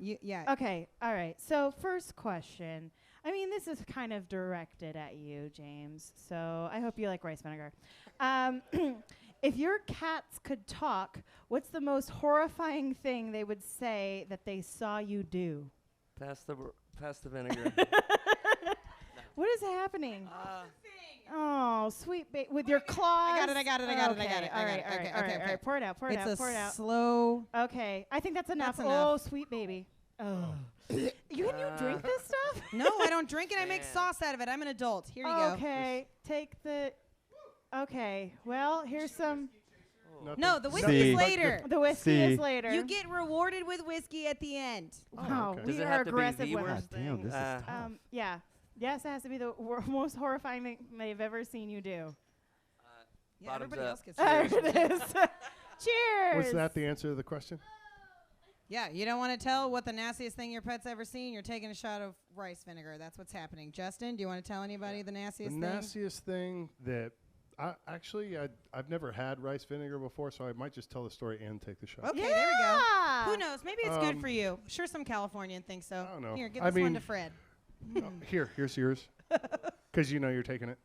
Okay, all right. So first question. I mean, this is kind of directed at you, James. So I hope you like rice vinegar. If your cats could talk, what's the most horrifying thing they would say that they saw you do? Pass the vinegar. What is happening? Oh, sweet with your claws. I got it. All right. Pour it out. Pour it It's out. a slow. Okay, I think that's enough. That's Oh, enough. sweet baby. Oh. Can you drink this stuff? No, I don't drink it. I make sauce out of it. I'm an adult. Here you go. Okay, take the. Okay, well, here's some. Nothing. No, the whiskey See. is later. The whiskey See. is later. You get rewarded with whiskey at the end. Wow, okay. we Does it are have to be aggressive the women. worst God damn, thing? this is tough. Yeah. Yes, it has to be the most horrifying thing they've ever seen you do. Yeah, Bottoms everybody up. else gets There cheers. it is. Cheers. Was that the answer to the question? Yeah, you don't want to tell what the nastiest thing your pet's ever seen? You're taking a shot of rice vinegar. That's what's happening. Justin, do you want to tell anybody the The nastiest thing? nastiest thing that I've never had rice vinegar before, so I might just tell the story and take the shot. Okay, there we go. Yeah. Who knows? Maybe it's good for you. Sure, some Californian thinks so. I don't know. Here, give I this one mean- to Fred. Here's yours. Because you know you're taking it.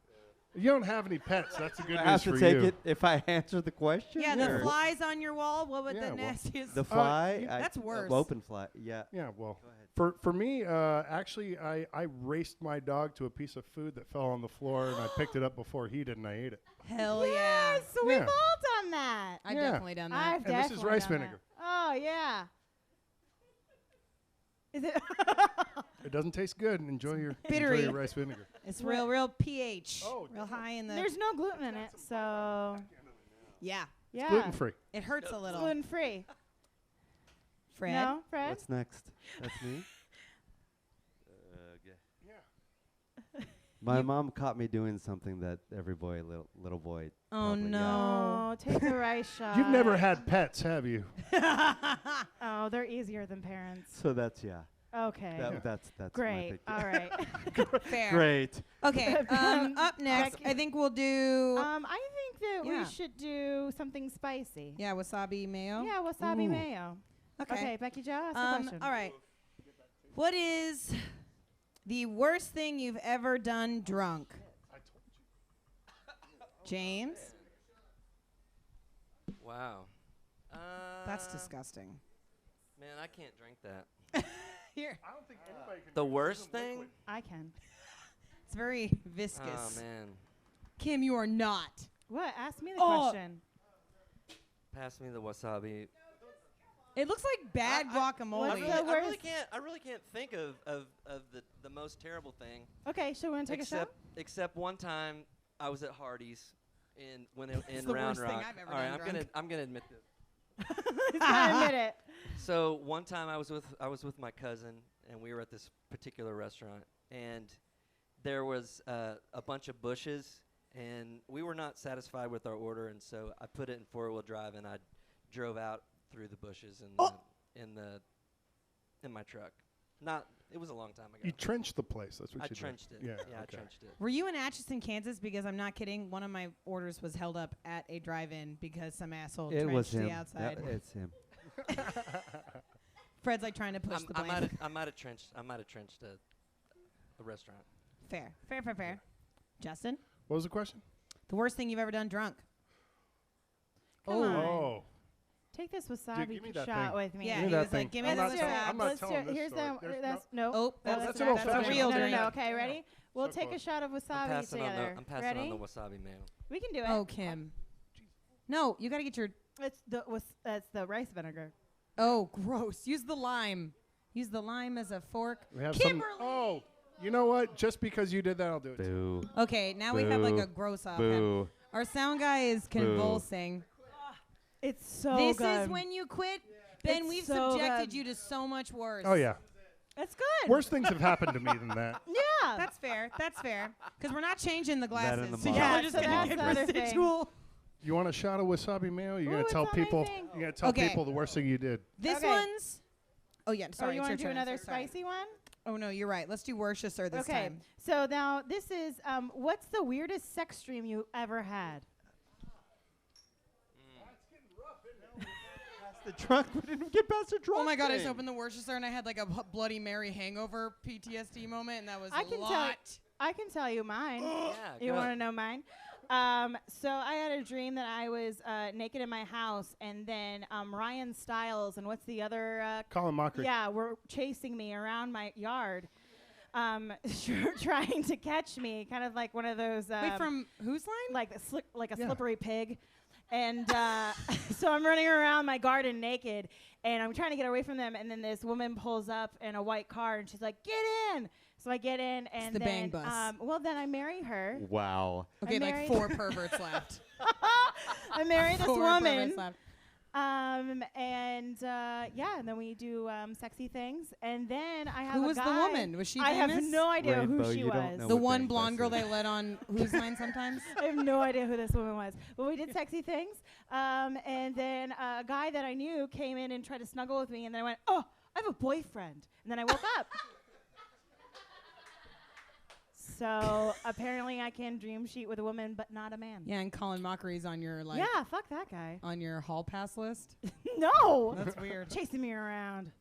You don't have any pets. That's the good I news have for to take you. it if I answer the question. Yeah, or- the flies on your wall. What would Yeah, the well, nastiest? The fly. That's worse. Open fly. Yeah. Yeah, well, Go ahead. for me, actually, I raced my dog to a piece of food that fell on the floor, and I picked it up before he did, and I ate it. Hell yeah! Yes, so we've Yeah. all done that. I've Yeah. definitely done that. I've And this definitely is rice done that. vinegar. Oh yeah. Is it? It doesn't taste good. Enjoy your bittery. rice vinegar. It's real pH. Oh, real high in the. There's no gluten in it, so yeah, yeah. Gluten free. it hurts a little. Gluten free. Fred. No, Fred. What's next? That's me. My mom caught me doing something that every boy, little boy. Oh probably- yeah. no. Oh, take the rice shot. You've never had pets, have you? Oh, they're easier than parents. So that's Okay. That's Great. My All right. Fair. Great. Okay. Up next, Becky- I think we'll do. I think that Yeah. we should do something spicy. yeah, wasabi mayo. Yeah, wasabi Ooh. mayo. Okay. Okay, Becky Jo, ask the question. All right. What is the worst thing you've ever done drunk? James? Wow. That's disgusting. Man, I can't drink that. Here. I don't think anybody can. The worst thing? I can. It's very viscous. Oh, man. Kim, you are not. What? Ask me the Oh. question. Pass me the wasabi. It looks like bad guacamole. What's the worst? I really can't think of the most terrible thing. Okay, so we want to take a shot? Except one time I was at Hardee's in the Round worst thing Rock. I've ever All right, done drunk. I'm gonna admit this. He's gotta admit it. So one time I was with my cousin and we were at this particular restaurant and there was a bunch of bushes and we were not satisfied with our order and so I put it in 4-wheel drive and I drove out through the bushes in my truck. It was a long time ago. You trenched the place. That's what I you did. trenched it. Yeah. I okay. trenched it. Were you in Atchison, Kansas? Because I'm not kidding. One of my orders was held up at a drive-in because some asshole It was trenched the him. outside. It's him. Fred's like trying to push the blame. I might have trenched a restaurant. Fair. Justin, What was the question? the worst thing you've ever done drunk? Come on. Oh. Take this wasabi give me that shot thing. with me. Yeah, Give me he that was thing. like, "Give me I'm the not Let's telling- do it. I'm not Let's do telling it. this Here's story. the. There's That's no- no. Oh, that's that's not- an that's old-fashioned a real drink. drink. Okay, ready? We'll So take a close. shot of wasabi I'm passing together. on the Ready? wasabi mayo. We can do it. Oh, Kim. No, you got to get your. It's the rice vinegar. Oh, gross. Use the lime. Use the lime as a fork. We have Kimberly! some. Oh, you know what? Just because you did that, I'll do it. Too. Boo. Okay, now we have like Boo. a gross off. him. Boo. Our sound guy is convulsing. It's so This good. is when you quit. Ben, It's we've so subjected good. you to so much worse. Oh yeah. It's good. Worse things have happened to me than that. Yeah. That's fair. That's fair. Because we're not changing the That and glasses. the So mop. y'all Yeah, are just so going that's to the get other thing. residual. You want a shot of wasabi mayo? You're Ooh, gonna it's tell on my people. thing. You're gonna tell Okay. people the worst thing you did. This Okay. one's. Oh, yeah. Sorry. Oh, you want want to to do another spicy one? Oh, no. You're right. Let's do Worcestershire this Okay. time. So now this is what's the weirdest sex dream you ever had? The trunk. We didn't get past the trunk. Oh, my God. I just thing. opened the Worcestershire and I had like a Bloody Mary hangover PTSD moment, and that was I a can lot. tell. I can tell you mine. Yeah. You go. want to know mine? So I had a dream that I was naked in my house, and then Ryan Stiles and what's the other? Colin Mochrie. Yeah, were chasing me around my yard, trying to catch me, kind of like one of those. Wait, from whose line? like a Yeah. slippery pig. And so I'm running around my garden naked, and I'm trying to get away from them. And then this woman pulls up in a white car, and she's like, "Get in!" So I get in, and the then bang bus. well, then I marry her. Wow. Okay, like married- 4 perverts left. I marry this 4 woman. perverts left. And then we do sexy things, and then I have Who a was the guy. woman? Was she I have famous? no idea Rainbow, who she you don't was. know The what one bang blonde bus girl is. they let on Who's Line Sometimes? I have no idea who this woman was. But we did sexy things. And then a guy that I knew came in and tried to snuggle with me, and then I went, oh, I have a boyfriend. And then I woke up. So apparently I can dream sheet with a woman, but not a man. Yeah, and Colin Mockery's on your Yeah, fuck that guy. on your hall pass list. No. That's weird. Chasing me around.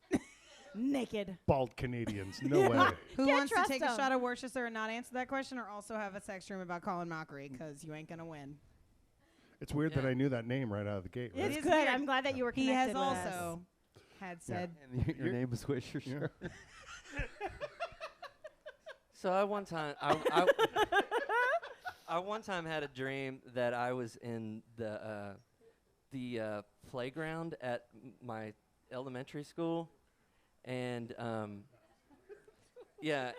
Naked. Bald Canadians, no way. Who Can't wants to trust take a him. shot of Worcester and not answer that question, or also have a sex dream about Colin Mockery? Because you ain't gonna win. It's weird that I knew that name right out of the gate. Right? It's is good. weird. I'm glad that you were He connected has with us. also had said. And your name is Wisher. Yeah. Sure. So I one time I one time had a dream that I was in the playground at my elementary school, and yeah,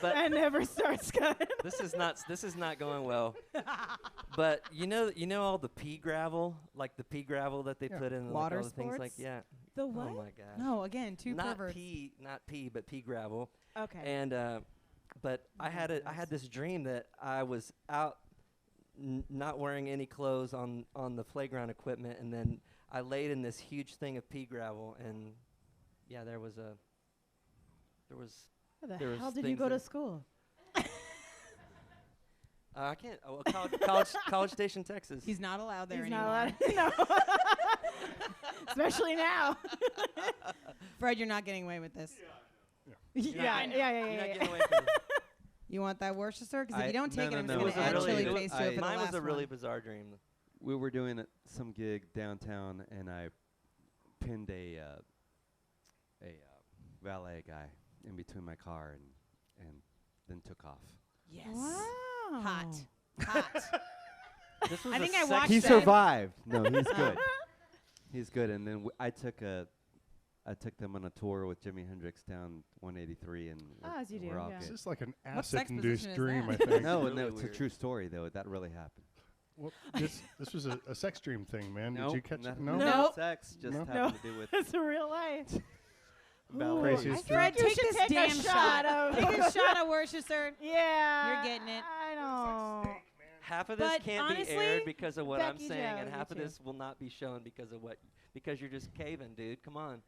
but That never starts good. this is not going well. But you know all the pea gravel, like the pea gravel that they Yeah. put in like, Water all the things like sports? The Oh what? my gosh. No, again, 2 not perverts. pea, but pea gravel. Okay. And but I had this dream that I was out not wearing any clothes on the playground equipment, and then I laid in this huge thing of pea gravel, and yeah, there was Where there the was hell did you things go to that- school? I can't. Oh, College Station, Texas. He's not allowed there He's anymore. not allowed. No. Especially now. Fred, you're not getting away with this. yeah. You're not getting away from it. You want that Worcester? Because if you don't No, take no, it, I'm no, just It was going to a add really- chili it was- paste to it for the Mine last was a really one. bizarre dream. We were doing some gig downtown, and I pinned a valet guy in between my car, and then took off. Yes. Wow. Hot. Hot. This was I a think I sex watched He that. survived. No, he's good. He's good. And then I took them on a tour with Jimi Hendrix down 183, and As you do, we're all yeah. It's good. just like an What sex acid-induced position is dream, I that? think. No, Really no, it's a weird. true story though. That really happened. Well, this was a sex dream thing, man. No, Did you catch it? nothing No. to do No. with sex. Just No. having to do with It's a real life. ballet. Craziest I dream. feel like you Take should this take damn a shot. of Take a shot of Worcester. Yeah. You're getting it. I know. Half of this But can't be honestly, aired because of what I'm Becky saying, Jo, and you half of too. this will not be shown because you're just caving, dude. Come on.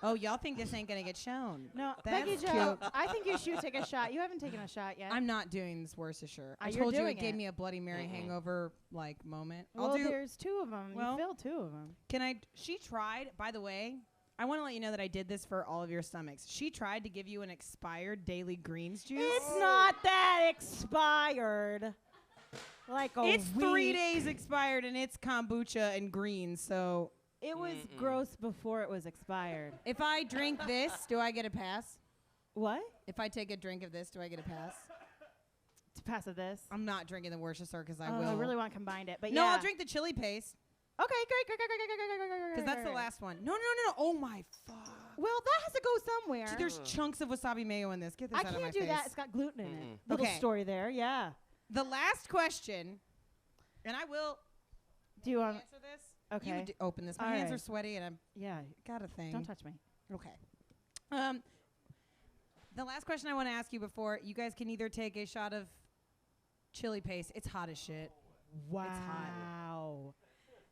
Oh, y'all think this ain't going to get shown. No, That's Becky Jo, cute. I think you should take a shot. You haven't taken a shot yet. I'm not doing this Worcestershire. I You're told you doing it gave it. me a Bloody Mary Mm-mm. hangover moment. well, I'll do. there's 2 of them. Well- you filled 2 of them. Can I? She tried. By the way, I want to let you know that I did this for all of your stomachs. She tried to give you an expired daily greens juice. It's not that expired. Like a It's 3 week. days expired, and it's kombucha and greens. So It was Mm-mm. gross before it was expired. if I drink this, do I get a pass? What? If I take a drink of this, do I get a pass? To pass of this? I'm not drinking the Worcestershire because I Oh, will. I really want to combine it, but no, yeah. I'll drink the chili paste Okay, great. because that's the last one. No. Oh my fuck. Well, that has to go somewhere. Dude, there's chunks of wasabi mayo in this. Get this I out of my can't do face. that. It's got gluten in Mm-mm. it. Little Okay. story there. Yeah. The last question, and I will Do you want? answer this. Okay. You would open this. My All hands right. are sweaty, and I've Yeah. got a thing. Don't touch me. Okay. The last question I want to ask you before you guys can either take a shot of chili paste. It's hot as shit. Wow.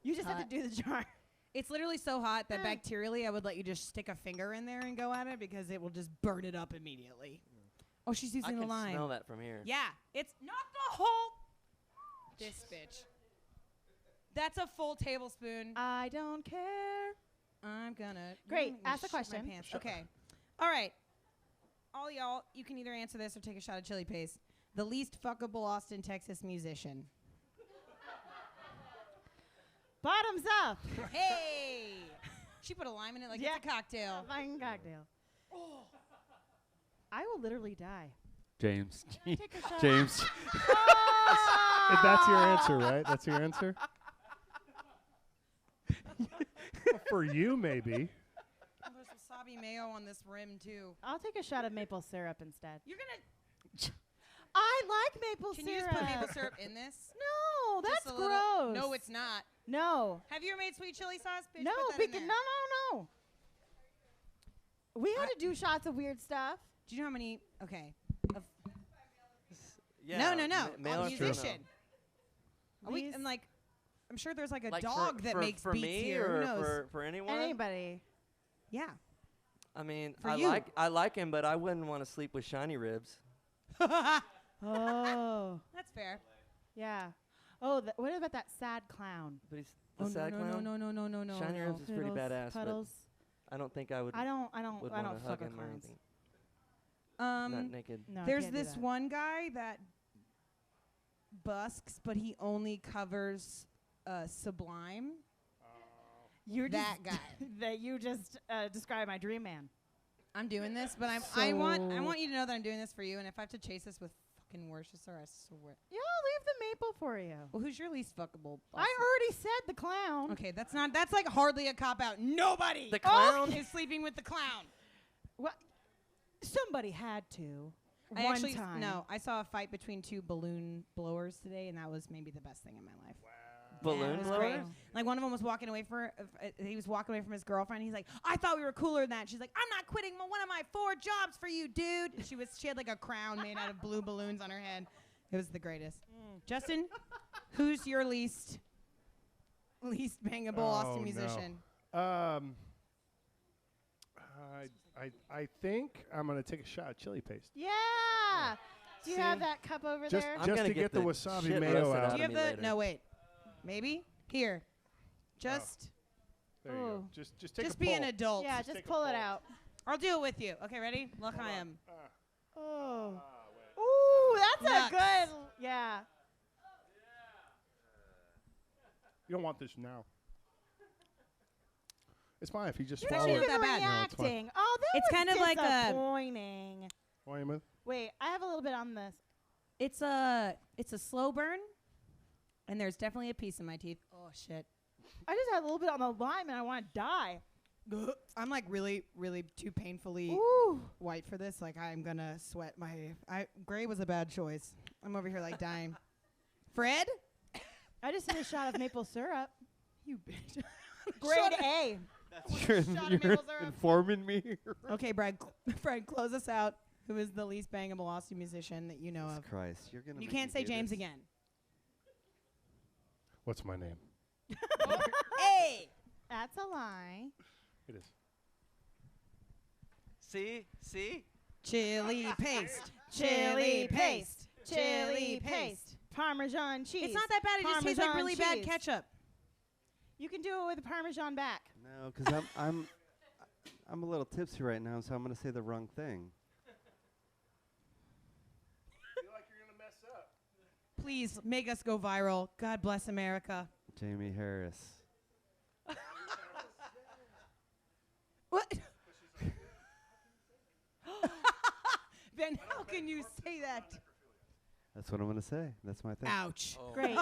You just have Hot. to do the jar. It's literally so hot that bacterially I would let you just stick a finger in there and go at it because it will just burn it up immediately. Oh, she's I using the can lime. smell that from here. Yeah, it's not the whole. This bitch. That's a full tablespoon. I don't care. I'm gonna. Great, I'm gonna ask the shit my question. pants. Okay. All right. All y'all, you can either answer this or take a shot of chili paste. The least fuckable Austin, Texas musician. Bottoms up. Hey! She put a lime in it like Yeah. it's a cocktail. Fine cocktail. I will literally die. James. Take a shot. James. If that's your answer, right? That's your answer? Well, for you, maybe. Oh, there's wasabi wasabi mayo on this rim too. I'll take a shot of maple syrup instead. You're gonna. I like maple Can syrup. you just put maple syrup in this? No, Just that's a little- gross. No, it's not. No. Have you ever made sweet chili sauce? Bitch, No, put that in because there. no. We had to do shots of weird stuff. Do you know how many? Okay. Yeah, no. male A or musician. female? Are we, These- and like, I'm sure there's like a Like dog that makes for beats me here. or Who knows? for anyone? Anybody. Yeah. I mean, For you. I like him, but I wouldn't want to sleep with shiny ribs. Oh. That's fair. Yeah. Oh, what about that sad clown? But he's the sad clown. No. Shiny ribs is pretty Poodles, badass. Puddles. But I don't think I would. I don't would I want don't to fuck hug with him or clowns. anything. Not naked. No, I There's can't do this that. one guy that busks, but he only covers Sublime. You're that just guy. that you just described my dream man. I'm doing this, but I want So- you to know that I'm doing this for you. And if I have to chase this with fucking Worcester, I swear. Yeah, I'll leave the maple for you. Well, who's your least fuckable? I already said the clown. Okay, that's like hardly a cop out. Nobody The clown? is sleeping with the clown. Well, somebody had to. I one actually time. no. I saw a fight between two balloon blowers today, and that was maybe the best thing in my life. Balloon it was blower? great. Like one of them was walking away he was walking away from his girlfriend. He's like, I thought we were cooler than that. She's like, I'm not quitting one of my 4 jobs for you, dude. And she had like a crown made out of blue balloons on her head. It was the greatest. Justin, who's your least bangable Austin musician? No. I think I'm gonna take a shot of chili paste. Yeah. Do you have that cup over Just- there? I'm just gonna to get the the wasabi shit mayo roasted out. out Do of you me have the later. no wait. Maybe? Here. Just There you go. Ooh. Just take just a be pull. an adult. Yeah, Just just take a pull it pull. out. I'll do it with you. Okay, ready? Look, I am. Oh. Ooh, that's Nuts. a good. Yeah. You don't want this now. It's fine if you just You're swallow not Actually, it. even not that bad. No, it's fine. reacting. Oh, that It's was kind of like a- disappointing. Why am I? Wait, I have a little bit on this. It's a slow burn, and there's definitely a piece in my teeth. Oh shit! I just had a little bit on the lime and I want to die. I'm like really, really too painfully Ooh. white for this. Like I'm gonna sweat my. Gray was a bad choice. I'm over here like dying. Fred, I just did a shot of maple syrup. you bitch. Grade A. You're, Shot of you're maple syrup. informing me here. Okay, Brad. Fred, close us out. Who is the least bangable Austin musician that you know of? Christ, you're gonna. You make can't me say do James this. again. What's my name? Hey. That's a lie. It is. See? Chili paste. Chili paste. Chili paste. Parmesan cheese. It's not that bad. It just tastes like Parmesan really bad cheese. ketchup. You can do it with the Parmesan back. No, because I'm a little tipsy right now, so I'm gonna say the wrong thing. I feel like you're gonna mess up. Please make us go viral. God bless America. Jamie Harris. What? Ben, how can you say that? That's what I'm gonna say. That's my thing. Ouch. Great.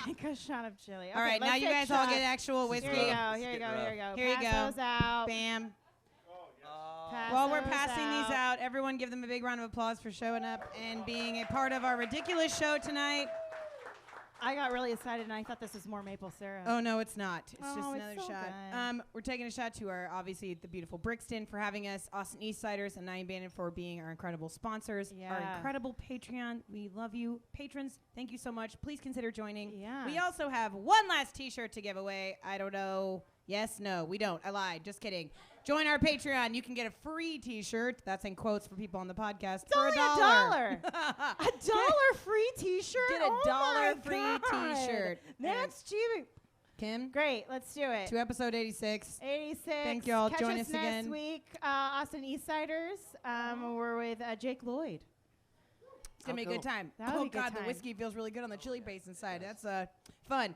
Take a shot of chili. All right, Okay, now let's you take guys all shots. get actual whiskey. Here you go. Here you Get go. rough. Here you go. Here you Pass go. those out. Bam. Pass While we're those passing these out, everyone give them a big round of applause for showing up and being a part of our ridiculous show tonight. I got really excited and I thought this was more maple syrup. Oh, no, it's not. It's Oh, just it's another so shot. good. We're taking a shot to our, obviously, the beautiful Brixton for having us, Austin Eastsiders and Nine Bandit for being our incredible sponsors, our Yeah. incredible Patreon. We love you. Patrons, thank you so much. Please consider joining. Yeah. We also have one last T-shirt to give away. I don't know. Yes, no, we don't. I lied. Just kidding. Join our Patreon. You can get a free T-shirt. That's in quotes for people on the podcast. It's for only $1. $1 free T-shirt. Get a Oh $1 my free God. T-shirt. That's cheap. Kim, Great. Let's do it. to episode 86. 86. Thank y'all. Catch Join us us next again. week. Austin Eastsiders. We're with Jake Lloyd. It's going to be a good time. That would Oh, be a good God, the time. whiskey feels really good on the chili paste inside. That's fun.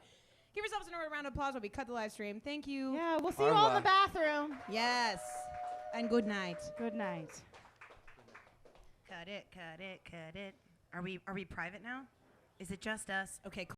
Give yourselves another round of applause while we cut the live stream. Thank you. Yeah, we'll see you all in the bathroom. Yes. And good night. Good night. Cut it, cut it, cut it. Are we private now? Is it just us? Okay, cool.